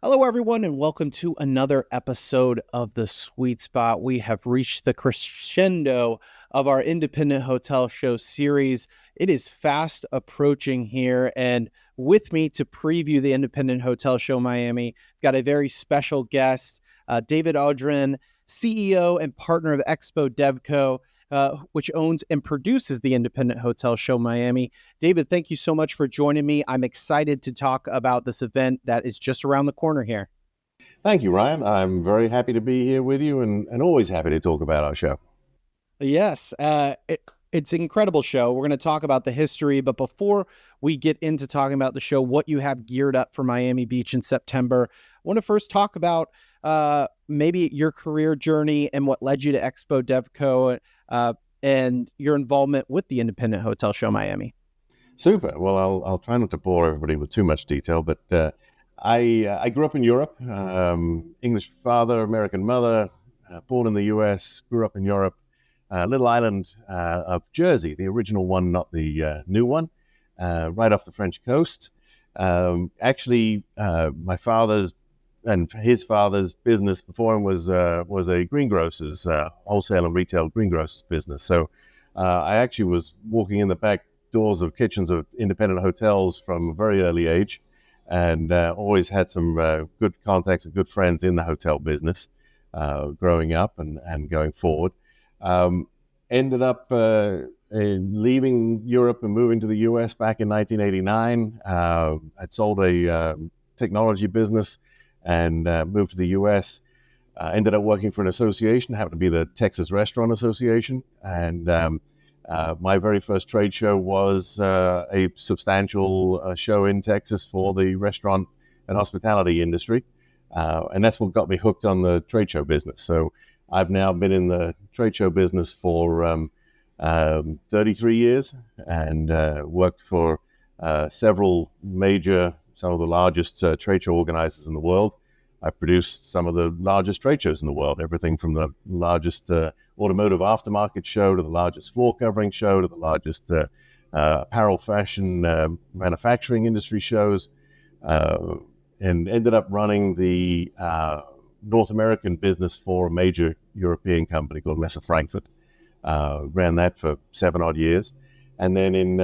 Hello, everyone, and welcome to another episode of The Sweet Spot. We have reached the crescendo of our independent hotel show series. It is fast approaching here, and with me to preview the Independent Hotel Show Miami, got a very special guest, David Audrain, CEO and partner of Expo DevCo, which owns and produces the Independent Hotel Show Miami. David, thank you so much for joining me. I'm excited to talk about this event that is just around the corner here. Thank you, Ryan. I'm very happy to be here with you and always happy to talk about our show. Yes, it's an incredible show. We're going to talk about the history, but before we get into talking about the show, what you have geared up for Miami Beach in September, I want to first talk about maybe your career journey and what led you to Expo DevCo and your involvement with the Independent Hotel Show Miami. Super. Well, I'll try not to bore everybody with too much detail, but I grew up in Europe. English father, American mother, born in the U.S., grew up in Europe. Little island of Jersey, the original one, not the new one, right off the French coast. Actually, my father's and his father's business before him was a greengrocer's, wholesale and retail greengrocer's business. So I actually was walking in the back doors of kitchens of independent hotels from a very early age, and always had some good contacts and good friends in the hotel business growing up and going forward. Ended up leaving Europe and moving to the U.S. back in 1989. I'd sold a technology business and moved to the U.S. Ended up working for an association, happened to be the Texas Restaurant Association. And my very first trade show was a substantial show in Texas for the restaurant and hospitality industry. And that's what got me hooked on the trade show business. So I've now been in the trade show business for 33 years and worked for several major, some of the largest trade show organizers in the world. I produced some of the largest trade shows in the world, everything from the largest automotive aftermarket show to the largest floor covering show to the largest apparel fashion manufacturing industry shows, and ended up running the North American business for a major European company called Messe Frankfurt. Ran that for 7 odd years. And then in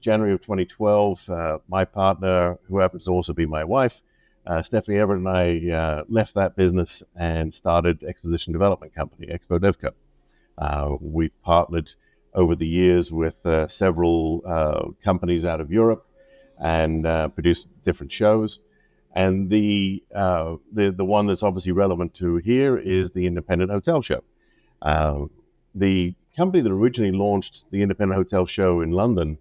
January of 2012, my partner, who happens to also be my wife, Stephanie Everett, and I left that business and started Exposition Development Company, Expo DevCo. We've partnered over the years with several companies out of Europe and produced different shows. And the one that's obviously relevant to here is the Independent Hotel Show. The company that originally launched the Independent Hotel Show in London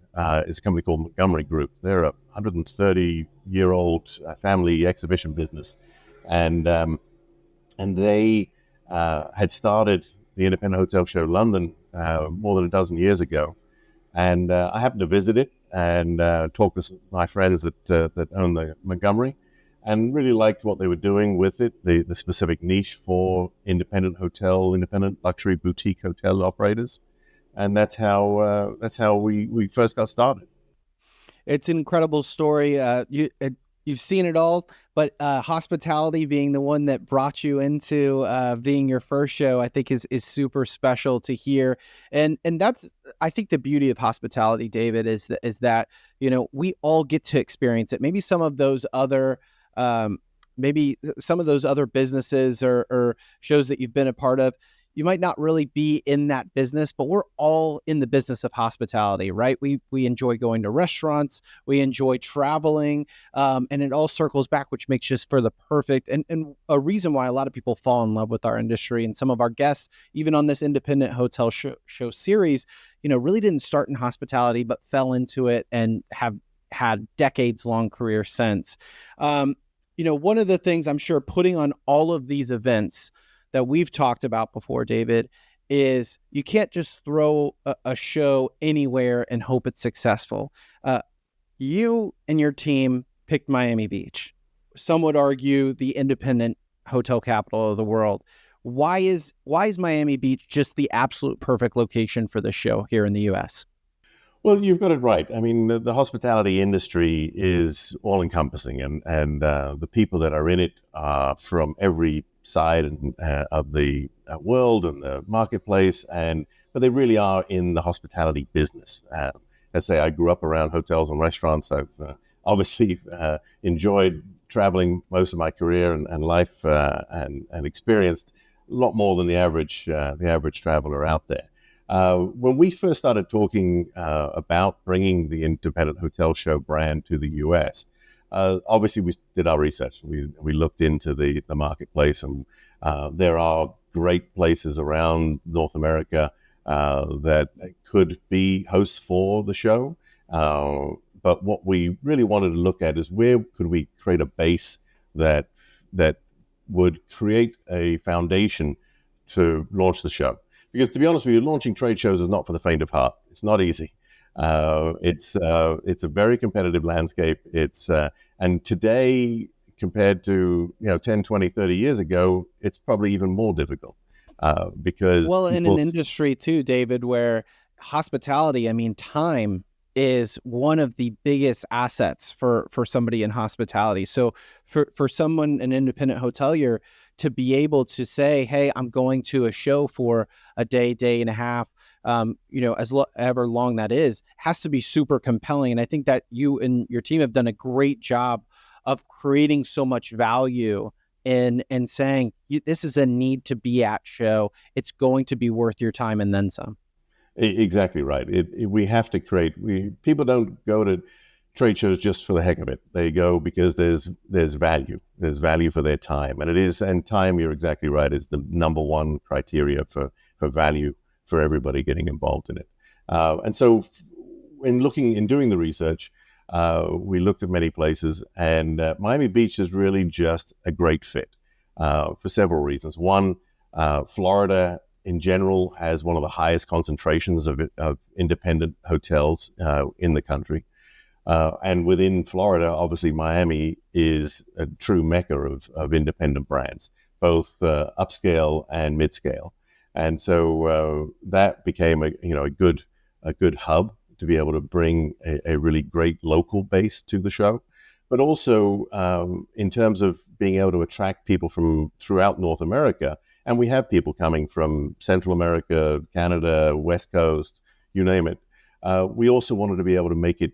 is a company called Montgomery Group. They're a 130-year-old family exhibition business, and they had started the Independent Hotel Show London more than a dozen years ago. And I happened to visit it and talk to my friends that own the Montgomery, and really liked what they were doing with it, the specific niche for independent luxury boutique hotel operators. And that's how we first got started. It's an incredible story. You've seen it all, but hospitality being the one that brought you into being your first show, I think is super special to hear. And that's, I think, the beauty of hospitality, David, is that we all get to experience it. Maybe some of those other businesses or shows that you've been a part of, you might not really be in that business, but we're all in the business of hospitality, right? We enjoy going to restaurants, we enjoy traveling, and it all circles back, which makes us for the perfect and a reason why a lot of people fall in love with our industry. And some of our guests, even on this independent hotel show series, really didn't start in hospitality, but fell into it and have had decades-long career since. One of the things I'm sure putting on all of these events that we've talked about before, David, is you can't just throw a show anywhere and hope it's successful. You and your team picked Miami Beach. Some would argue the independent hotel capital of the world. Why is Miami Beach just the absolute perfect location for the show here in the U.S.? Well, you've got it right. I mean, the hospitality industry is all encompassing, and the people that are in it are from every side of the world and the marketplace, but they really are in the hospitality business. Let's say I grew up around hotels and restaurants. I've obviously enjoyed traveling most of my career and life, and experienced a lot more than the average traveler out there. When we first started talking about bringing the independent hotel show brand to the U.S., obviously we did our research. We looked into the marketplace, and there are great places around North America that could be hosts for the show. But what we really wanted to look at is where could we create a base that would create a foundation to launch the show. Because to be honest with you, launching trade shows is not for the faint of heart. It's not easy. It's a very competitive landscape. And today, compared to 10, 20, 30 years ago, it's probably even more difficult because in an industry too, David, where hospitality, I mean, time is one of the biggest assets for somebody in hospitality. So for someone, an independent hotelier, to be able to say, hey, I'm going to a show for a day and a half, ever long that is, has to be super compelling. And I think that you and your team have done a great job of creating so much value and saying, this is a need to be at show. It's going to be worth your time and then some. Exactly right. We have to create. People don't go to trade shows just for the heck of it. They go because there's value. There's value for their time, and time. You're exactly right. Is the number one criteria for value for everybody getting involved in it. And so, in doing the research, we looked at many places, and Miami Beach is really just a great fit for several reasons. One, Florida in general has one of the highest concentrations of independent hotels in the country. And within Florida, obviously, Miami is a true mecca of independent brands, both upscale and midscale. And so that became a good hub to be able to bring a really great local base to the show. But also in terms of being able to attract people from throughout North America. And we have people coming from Central America, Canada, West Coast, you name it. We also wanted to be able to make it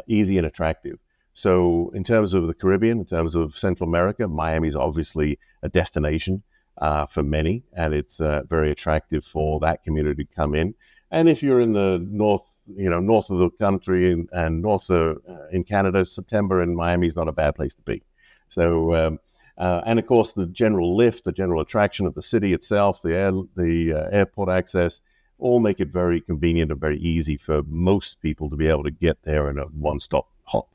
easy and attractive. So in terms of the Caribbean, in terms of Central America, Miami's obviously a destination for many, and it's very attractive for that community to come in. And if you're in the north of the country and north in Canada, September in Miami is not a bad place to be. So, and of course, the general lift, the general attraction of the city itself, the airport access, all make it very convenient and very easy for most people to be able to get there in a one-stop hop.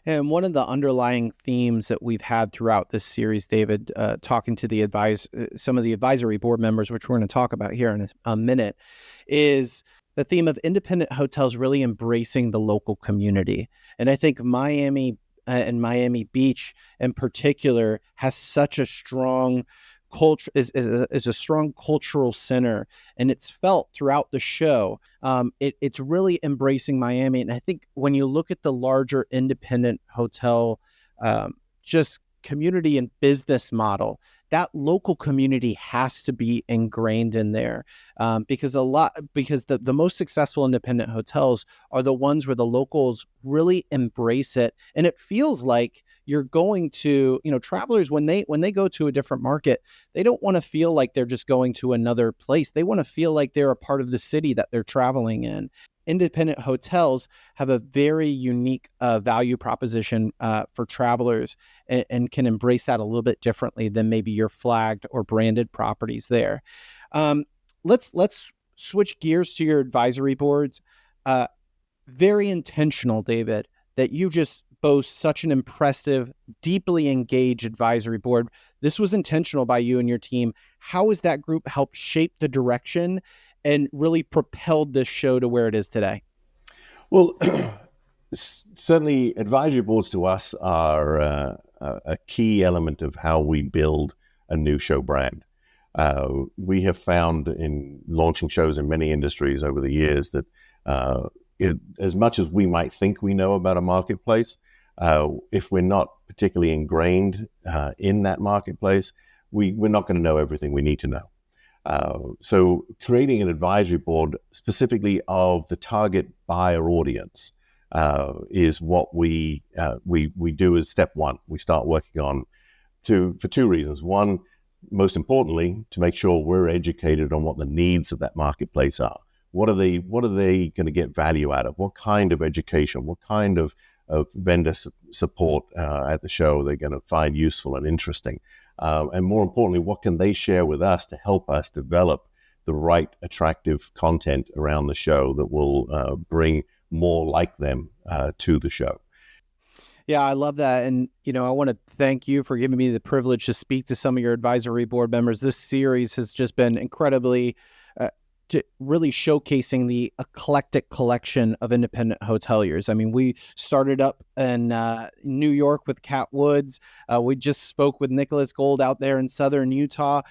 And one of the underlying themes that we've had throughout this series, David, talking to some of the advisory board members, which we're going to talk about here in a minute, is the theme of independent hotels really embracing the local community. And I think Miami and Miami Beach in particular has such a strong culture, is a strong cultural center, and it's felt throughout the show. It's really embracing Miami. And I think when you look at the larger independent hotel just community and business model, that local community has to be ingrained in there, because the most successful independent hotels are the ones where the locals really embrace it, and it feels like you're going to, travelers when they go to a different market, they don't want to feel like they're just going to another place. They want to feel like they're a part of the city that they're traveling in. Independent hotels have a very unique value proposition for travelers, and can embrace that a little bit differently than maybe your flagged or branded properties there. Let's switch gears to your advisory boards. Very intentional, David, that you just boast such an impressive, deeply engaged advisory board. This was intentional by you and your team. How has that group helped shape the direction and really propelled this show to where it is today? Well, certainly advisory boards to us are a key element of how we build a new show brand. We have found in launching shows in many industries over the years that as much as we might think we know about a marketplace, if we're not particularly ingrained in that marketplace, we're not going to know everything we need to know. So creating an advisory board specifically of the target buyer audience is what we do as step one. We start working on for two reasons. One, most importantly, to make sure we're educated on what the needs of that marketplace are. What are they going to get value out of? What kind of education? What kind of vendor support at the show they're going to find useful and interesting? And more importantly, what can they share with us to help us develop the right attractive content around the show that will bring more like them to the show? Yeah, I love that. And, I want to thank you for giving me the privilege to speak to some of your advisory board members. This series has just been incredibly really showcasing the eclectic collection of independent hoteliers. I mean, we started up in New York with Cat Woods. We just spoke with Nicholas Gold out there in Southern Utah.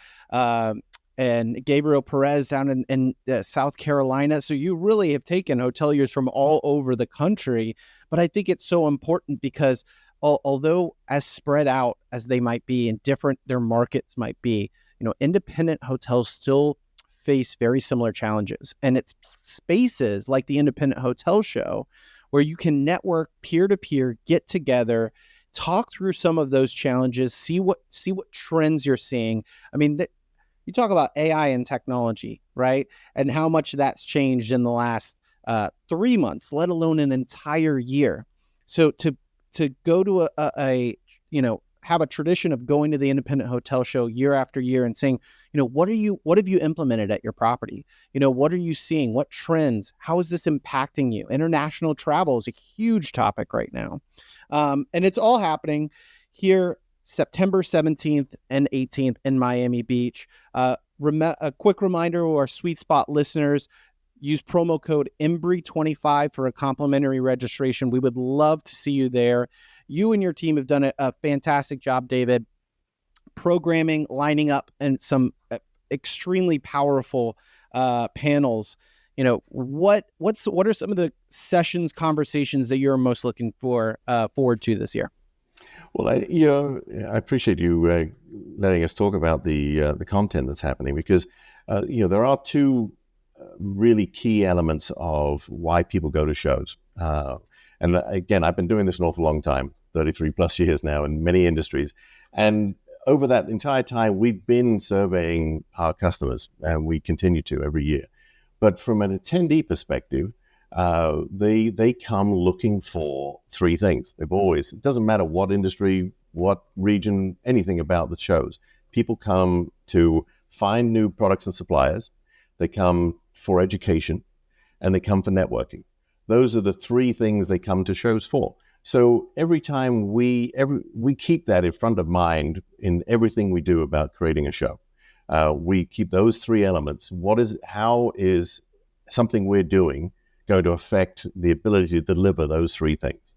And Gabriel Perez down in South Carolina. So you really have taken hoteliers from all over the country. But I think it's so important because although as spread out as they might be and different their markets might be, independent hotels still face very similar challenges. And it's spaces like the Independent Hotel Show where you can network peer-to-peer, get together, talk through some of those challenges, see what trends you're seeing. I mean, you talk about AI and technology, right? And how much that's changed in the last 3 months, let alone an entire year. So to go to have a tradition of going to the Independent Hotel Show year after year and saying, what have you implemented at your property? What are you seeing? What trends? How is this impacting you? International travel is a huge topic right now. And it's all happening here September 17th and 18th in Miami Beach. A quick reminder to our Sweet Spot listeners, use promo code EMBRY25 for a complimentary registration. We would love to see you there. You and your team have done a fantastic job, David, programming, lining up, and some extremely powerful panels. What are some of the sessions, conversations that you're most looking forward to this year? Well, I appreciate you letting us talk about the content that's happening because there are two really key elements of why people go to shows. And again, I've been doing this an awful long time, 33 plus years now in many industries. And over that entire time, we've been surveying our customers, and we continue to every year. But from an attendee perspective, they come looking for three things. It doesn't matter what industry, what region, anything about the shows. People come to find new products and suppliers. They come for education, and they come for networking. Those are the three things they come to shows for. So every time we keep that in front of mind in everything we do about creating a show. We keep those three elements. How is something we're doing going to affect the ability to deliver those three things?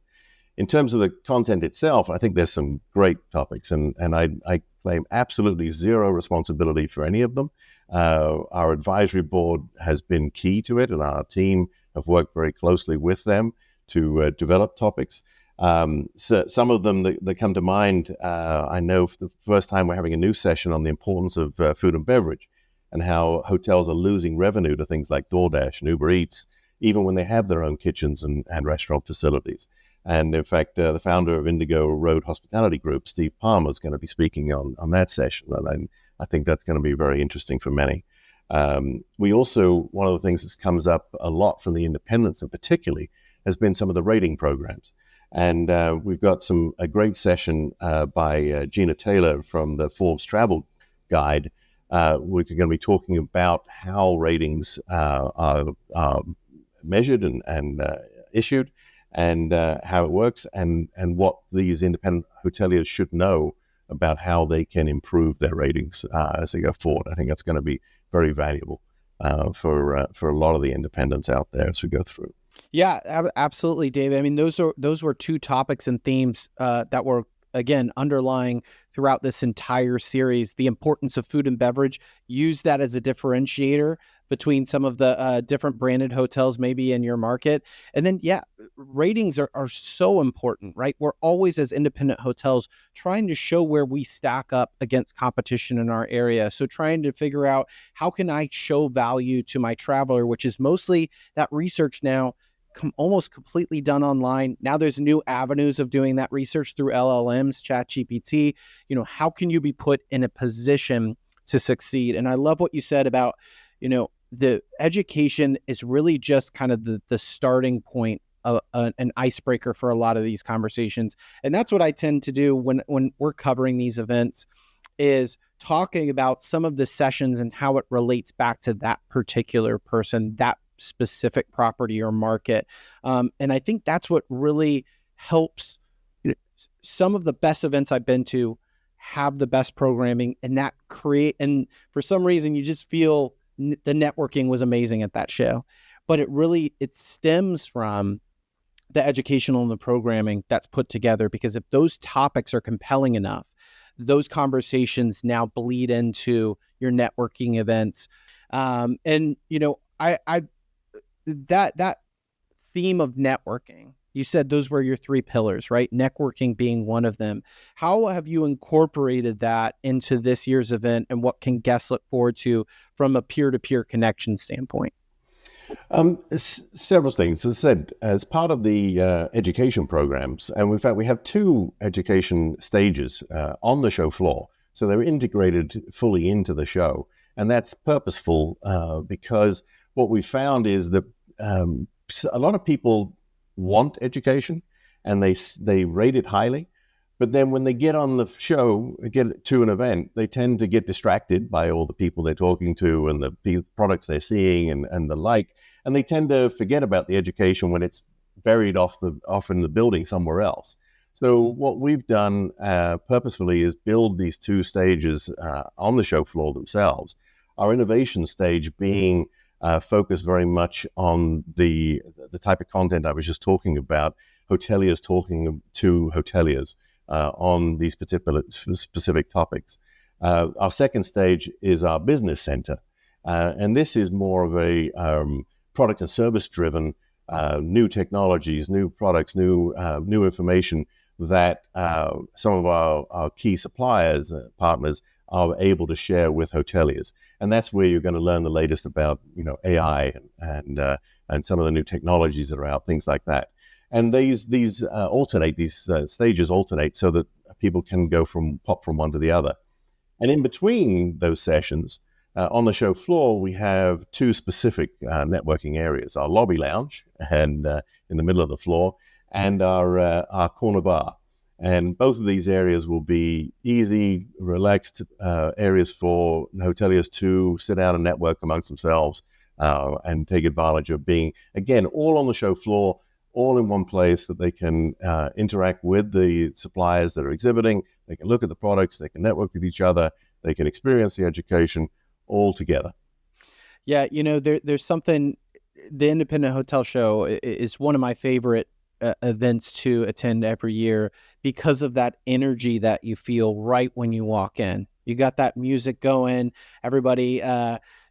In terms of the content itself, I think there's some great topics, and I claim absolutely zero responsibility for any of them. Our advisory board has been key to it, and our team have worked very closely with them to develop topics. So some of them that come to mind, I know for the first time we're having a new session on the importance of food and beverage and how hotels are losing revenue to things like DoorDash and Uber Eats, even when they have their own kitchens and restaurant facilities. And in fact, the founder of Indigo Road Hospitality Group, Steve Palmer, is going to be speaking on that session. And I think that's going to be very interesting for many. We also, one of the things that comes up a lot from the independents in particularly has been some of the rating programs. And we've got a great session by Gina Taylor from the Forbes Travel Guide. We're going to be talking about how ratings are measured and issued, and how it works, and what these independent hoteliers should know about how they can improve their ratings as they go forward. I think that's going to be very valuable for a lot of the independents out there as we go through. Yeah, absolutely, David. I mean, those were two topics and themes that were again, underlying throughout this entire series, the importance of food and beverage. Use that as a differentiator between some of the different branded hotels maybe in your market. And then, yeah, ratings are so important, right? We're always, as independent hotels, trying to show where we stack up against competition in our area. So trying to figure out, how can I show value to my traveler, which is mostly that research now almost completely done online. Now there's new avenues of doing that research through LLMs, ChatGPT. How can you be put in a position to succeed? And I love what you said about, the education is really just kind of the starting point, an icebreaker for a lot of these conversations. And that's what I tend to do when we're covering these events, is talking about some of the sessions and how it relates back to that particular person, that specific property or market. And I think that's what really helps. Some of the best events I've been to have the best programming, and and for some reason you just feel the networking was amazing at that show. But it stems from the educational and the programming that's put together, because if those topics are compelling enough, those conversations now bleed into your networking events. That theme of networking, you said those were your three pillars, right? Networking being one of them. How have you incorporated that into this year's event, and what can guests look forward to from a peer-to-peer connection standpoint? Several things. As I said, as part of the education programs, and in fact, we have two education stages on the show floor. So they're integrated fully into the show. And that's purposeful because what we found is that a lot of people want education and they rate it highly. But then when they get on the show, get to an event, they tend to get distracted by all the people they're talking to and the products they're seeing and the like. And they tend to forget about the education when it's buried off in the building somewhere else. So what we've done purposefully is build these two stages on the show floor themselves. Our innovation stage being focused very much on the type of content I was just talking about, hoteliers talking to hoteliers on these specific topics. Our second stage is our business center. And this is more of a product and service driven, new technologies, new products, new information that some of our key suppliers, partners, are able to share with hoteliers. And that's where you're going to learn the latest about, AI and some of the new technologies that are out, things like that. And these stages alternate so that people can pop from one to the other. And in between those sessions, on the show floor, we have two specific networking areas: our lobby lounge, and in the middle of the floor, and our corner bar. And both of these areas will be easy, relaxed areas for hoteliers to sit down and network amongst themselves and take advantage of being, again, all on the show floor, all in one place that they can interact with the suppliers that are exhibiting. They can look at the products, they can network with each other, they can experience the education all together. Yeah, there's something, the Independent Hotel Show is one of my favorite events to attend every year because of that energy that you feel right when you walk in. You got that music going, everybody,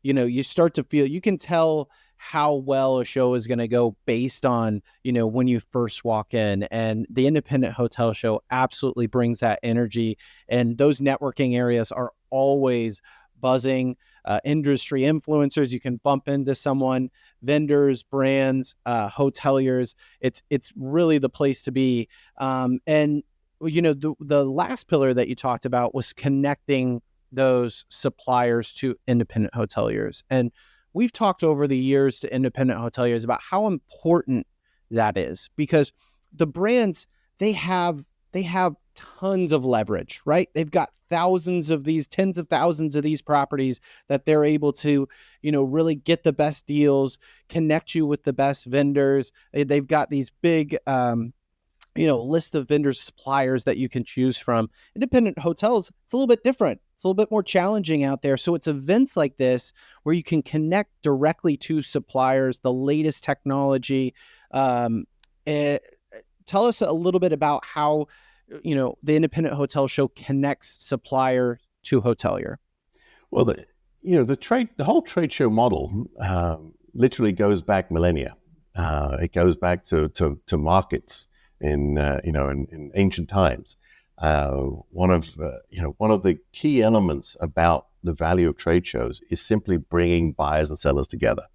you start to feel, you can tell how well a show is going to go based on, when you first walk in. And the Independent Hotel Show absolutely brings that energy. And those networking areas are always buzzing. Industry influencers, you can bump into someone, vendors, brands, hoteliers. It's really the place to be. And the last pillar that you talked about was connecting those suppliers to independent hoteliers. And we've talked over the years to independent hoteliers about how important that is, because the brands, they have tons of leverage, right? They've got tens of thousands of these properties that they're able to, really get the best deals, connect you with the best vendors. They've got these big, list of vendors, suppliers that you can choose from. Independent hotels, it's a little bit different. It's a little bit more challenging out there. So it's events like this where you can connect directly to suppliers, the latest technology. Tell us a little bit about how the independent hotel show connects supplier to hotelier? Well, the whole trade show model literally goes back millennia. It goes back to markets in ancient times. One of the key elements about the value of trade shows is simply bringing buyers and sellers together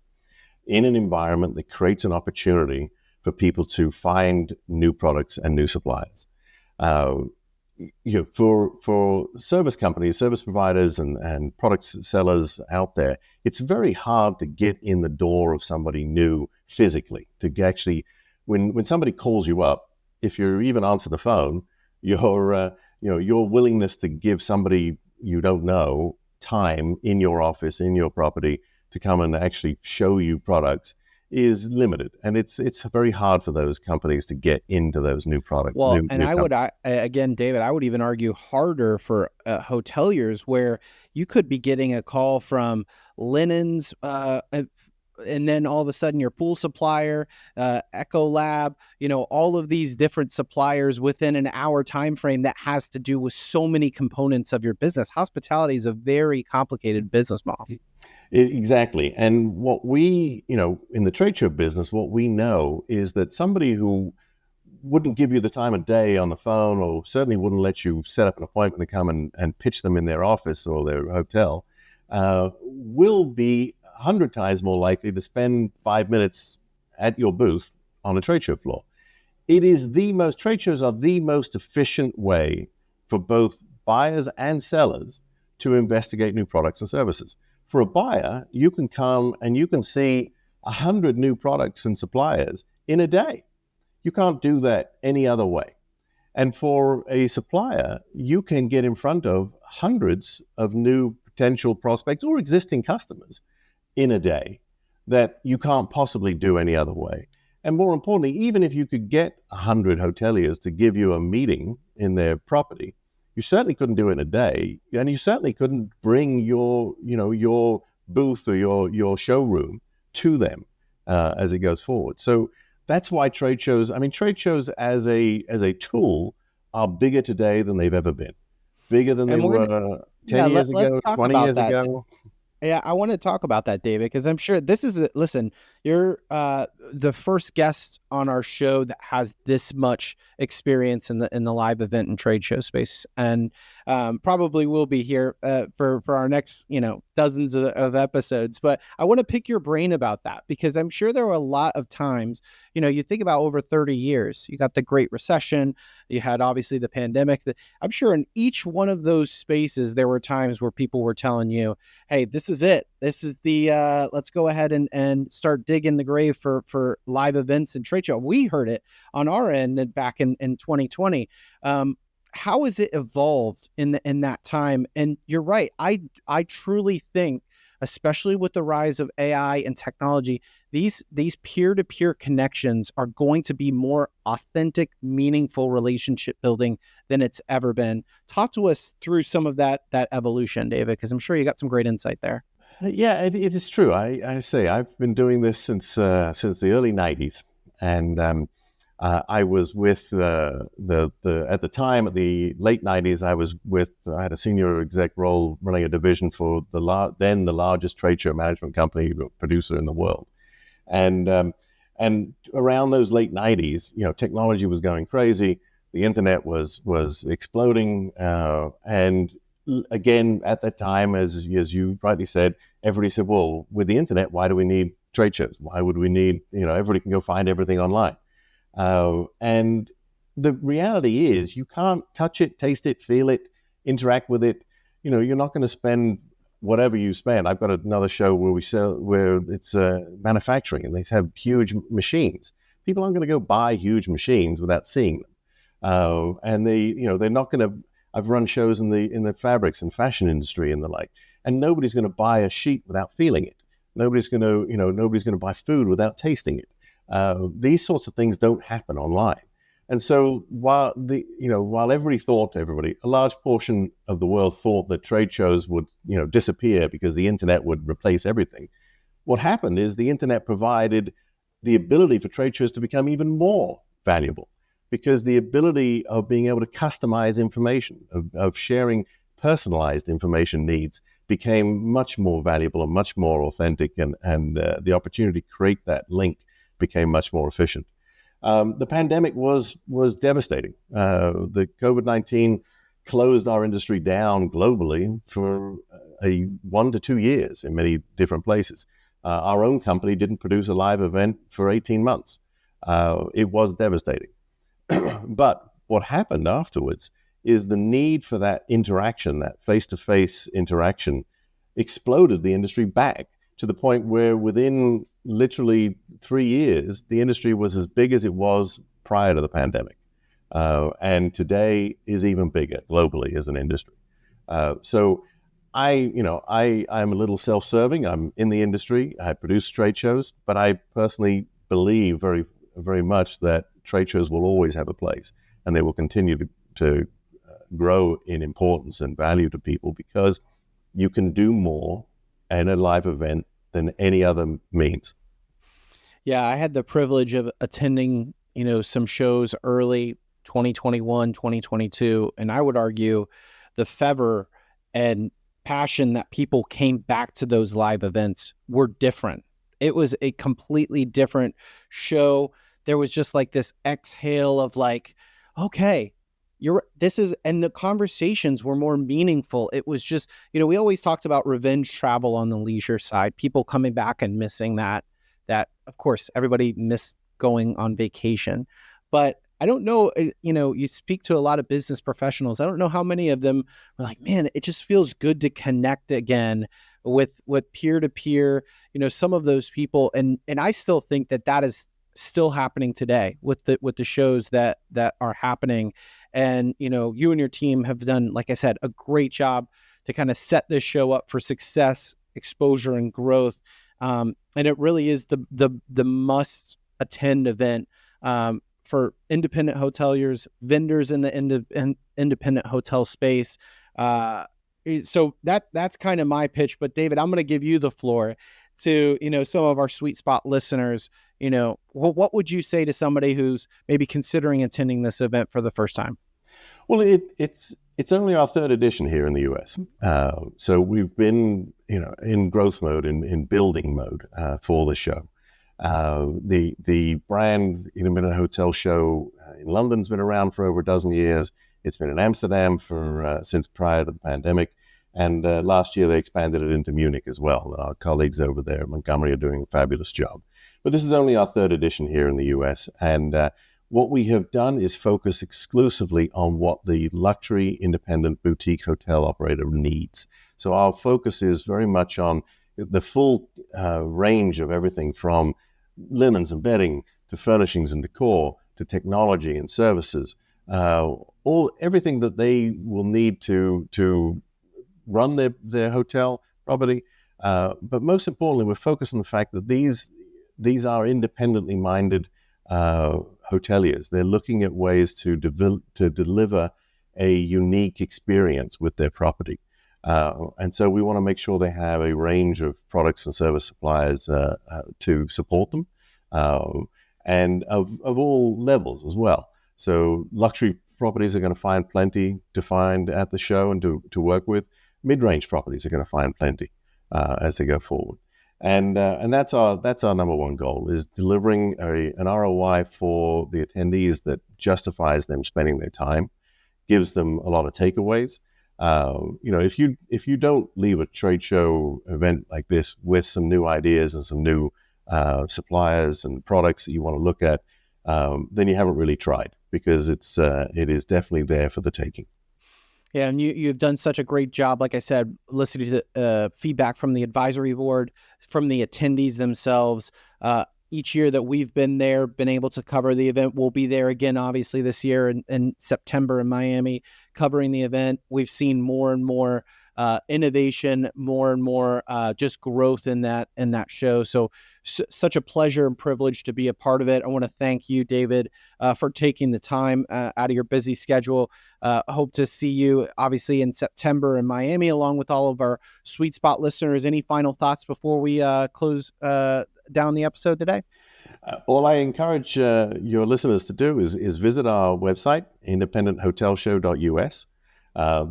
in an environment that creates an opportunity for people to find new products and new suppliers. For service companies, service providers, and product sellers out there, it's very hard to get in the door of somebody new physically. To actually, when somebody calls you up, if you even answer the phone, your willingness to give somebody you don't know time in your office, in your property, to come and actually show you products is limited, and it's very hard for those companies to get into those new products. Well, and again, David, I would even argue harder for hoteliers, where you could be getting a call from Linens, and then all of a sudden your pool supplier, Echo Lab, all of these different suppliers within an hour time frame that has to do with so many components of your business. Hospitality is a very complicated business model. Exactly. And what we, in the trade show business, what we know is that somebody who wouldn't give you the time of day on the phone, or certainly wouldn't let you set up an appointment to come and pitch them in their office or their hotel, will be 100 times more likely to spend 5 minutes at your booth on a trade show floor. Trade shows are the most efficient way for both buyers and sellers to investigate new products and services. For a buyer, you can come and you can see 100 new products and suppliers in a day. You can't do that any other way. And for a supplier, you can get in front of hundreds of new potential prospects or existing customers in a day that you can't possibly do any other way. And more importantly, even if you could get 100 hoteliers to give you a meeting in their property, you certainly couldn't do it in a day, and you certainly couldn't bring your booth or your showroom to them as it goes forward. So that's why trade shows as a tool are bigger today than they've ever been. Bigger than they were 10 years ago, 20 years ago. Yeah, I want to talk about that, David, because I'm sure this is listen, you're the first guest on our show that has this much experience in the live event and trade show space, and probably will be here for our next dozens of episodes. But I want to pick your brain about that, because I'm sure there were a lot of times, you think about over 30 years, you got the Great Recession, you had obviously the pandemic. I'm sure in each one of those spaces there were times where people were telling you, hey, this is it. This is the let's go ahead and start digging the grave for live events and trade show. We heard it on our end back in 2020. How has it evolved in that time? And you're right. I truly think, especially with the rise of AI and technology, these peer-to-peer connections are going to be more authentic, meaningful relationship building than it's ever been. Talk to us through some of that evolution, David, because I'm sure you got some great insight there. Yeah, it is true. I say I've been doing this since the early 90s, and I was with at the time, at the late 90s, I had a senior exec role running a division for the largest trade show management company producer in the world. And around those late 90s, technology was going crazy. The internet was exploding. And again, at that time, as you rightly said, everybody said, well, with the internet, why do we need trade shows? Why would we need, everybody can go find everything online. And the reality is you can't touch it, taste it, feel it, interact with it. You're not going to spend whatever you spend. I've got another show where it's manufacturing, and they have huge machines. People aren't going to go buy huge machines without seeing them. And they're not going to. I've run shows in the fabrics and fashion industry and the like, and nobody's going to buy a sheet without feeling it. Nobody's going to buy food without tasting it. These sorts of things don't happen online. And so while everybody, a large portion of the world thought that trade shows would, disappear because the internet would replace everything, what happened is the internet provided the ability for trade shows to become even more valuable. because the ability of being able to customize information, of sharing personalized information needs became much more valuable and much more authentic, and the opportunity to create that link became much more efficient. The pandemic was devastating. The COVID-19 closed our industry down globally for 1 to 2 years in many different places. Our own company didn't produce a live event for 18 months. It was devastating. But what happened afterwards is the need for that interaction, that face-to-face interaction, exploded the industry back to the point where within literally 3 years, the industry was as big as it was prior to the pandemic. And today is even bigger globally as an industry. So I'm a little self-serving. I'm in the industry. I produce trade shows, but I personally believe very, very much that trade shows will always have a place, and they will continue to grow in importance and value to people because you can do more in a live event than any other means. Yeah, I had the privilege of attending, some shows early 2021, 2022, and I would argue the fervor and passion that people came back to those live events were different. It was a completely different show. There was just like this exhale of like, okay, and the conversations were more meaningful. It was just, we always talked about revenge travel on the leisure side, people coming back and missing that of course everybody missed going on vacation. But I don't know, you speak to a lot of business professionals. I don't know how many of them are like, man, it just feels good to connect again with peer-to-peer, some of those people. And I still think that is still happening today with the shows that are happening. And, you and your team have done, like I said, a great job to kind of set this show up for success, exposure, and growth. And it really is the must attend event for independent hoteliers, vendors in the independent hotel space. So that's kind of my pitch. But David, I'm going to give you the floor to, some of our Sweet Spot listeners. What would you say to somebody who's maybe considering attending this event for the first time? Well, it's only our third edition here in the US. So we've been, in growth mode, in building mode for the show. The brand Independent Hotel Show in London's been around for over a dozen years. It's been in Amsterdam since prior to the pandemic. And last year they expanded it into Munich as well. And our colleagues over there at Montgomery are doing a fabulous job. But this is only our third edition here in the US. And what we have done is focus exclusively on what the luxury independent boutique hotel operator needs. So our focus is very much on the full range of everything from linens and bedding to furnishings and decor to technology and services, everything that they will need to run their hotel property. But most importantly, we're focused on the fact that these are independently minded hoteliers. They're looking at ways to deliver a unique experience with their property. And so we want to make sure they have a range of products and service suppliers to support them, and of all levels as well. So luxury properties are going to find plenty to find at the show and to work with. Mid-range properties are going to find plenty as they go forward. And that's our number one goal, is delivering an ROI for the attendees that justifies them spending their time, gives them a lot of takeaways. If you don't leave a trade show event like this with some new ideas and some new suppliers and products that you want to look at, then you haven't really tried, because it is definitely there for the taking. Yeah, and you've done such a great job, like I said, listening to the feedback from the advisory board, from the attendees themselves. Each year that we've been there, been able to cover the event. We'll be there again, obviously, this year in September in Miami, covering the event. We've seen more and more innovation, more and more just growth in that show. So such a pleasure and privilege to be a part of it. I want to thank you, David, for taking the time out of your busy schedule. I hope to see you, obviously, in September in Miami, along with all of our Sweet Spot listeners. Any final thoughts before we close down the episode today? All I encourage your listeners to do is visit our website, independenthotelshow.us.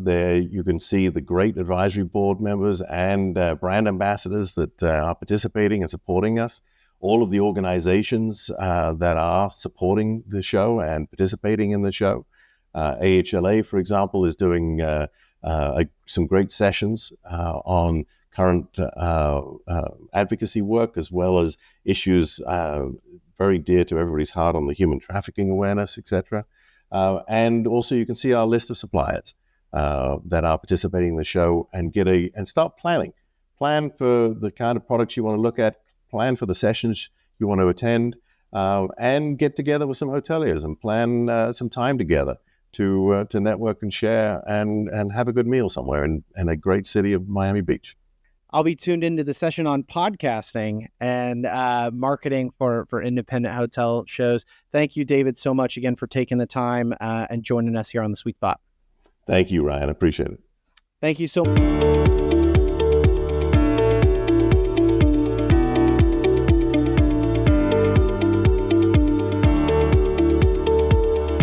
There you can see the great advisory board members and brand ambassadors that are participating and supporting us. All of the organizations that are supporting the show and participating in the show. AHLA, for example, is doing some great sessions on current advocacy work, as well as issues very dear to everybody's heart on the human trafficking awareness, etc. And also you can see our list of suppliers that are participating in the show, and start planning. Plan for the kind of products you want to look at, plan for the sessions you want to attend, and get together with some hoteliers and plan some time together to network and share and have a good meal somewhere in a great city of Miami Beach. I'll be tuned into the session on podcasting and marketing for independent hotel shows. Thank you, David, so much again for taking the time and joining us here on The Sweet Spot. Thank you, Ryan. I appreciate it. Thank you so much.